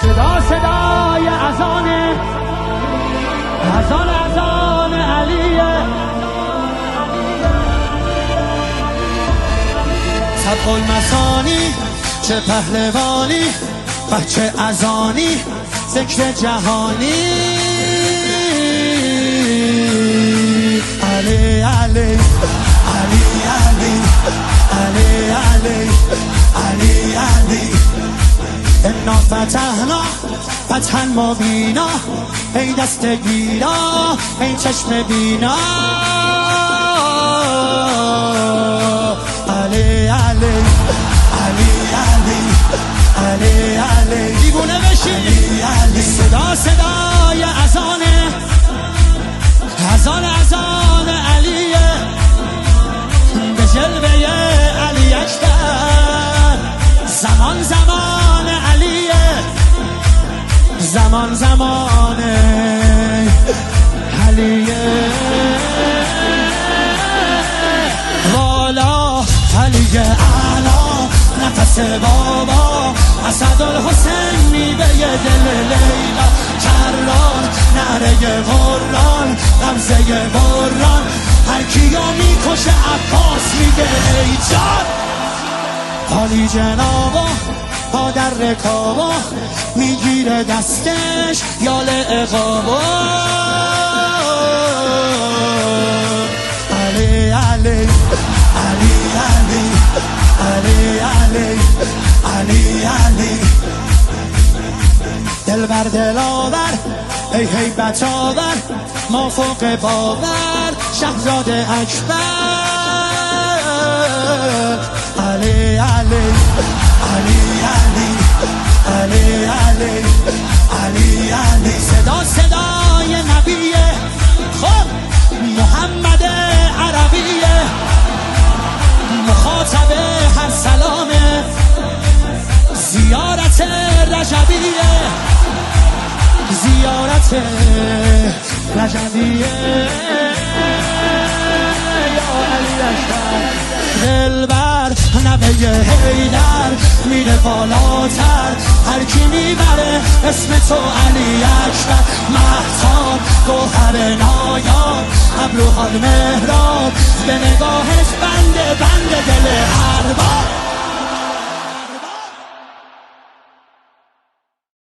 صدا صدای اذانه، اذان علیه. سبق المثانی چه پهلوانی، بچه اذانی ذکر جهانی. علی علی علی علی علی علی علی علی. انا فتحنا فتحا مبینا، ای دست گیرا ای چشم بینا. علی علی علی علی علی علی. دیوونه بشی. علی صدا صدای اذانه، اذان علیه. به جلوه علی اکبر زمان زمان علیه، زمان زمان علیه. والا علی اعلا نفس بابا، اسدالحسین میوه دل لیلا. کرار نره قرآن غمزه بران، هر کیو میکشه عباس میگه ای جان. عالی جنابا پا در رکابا، میگیره دستش یال عقابا. علی علی علی علی علی علی علی علی. دل بر دلاور ای هیبت آور، ما فوق باور شهزاد اکبر. علی علی علی علی علی علی علی علی. صدا صدای نبیه، خب محمد عربیه، مخاطب هر سلامه. زیارت رجبیه، زیارت رجبیه. یا علی اکبر. دلبر نبه حیدر میره بالاتر، هر کی میبره اسم تو علی اکبر. مهتاب گوهر نایاب، ابروها مهراب، به نگاهش بنده بنده دل هر بار.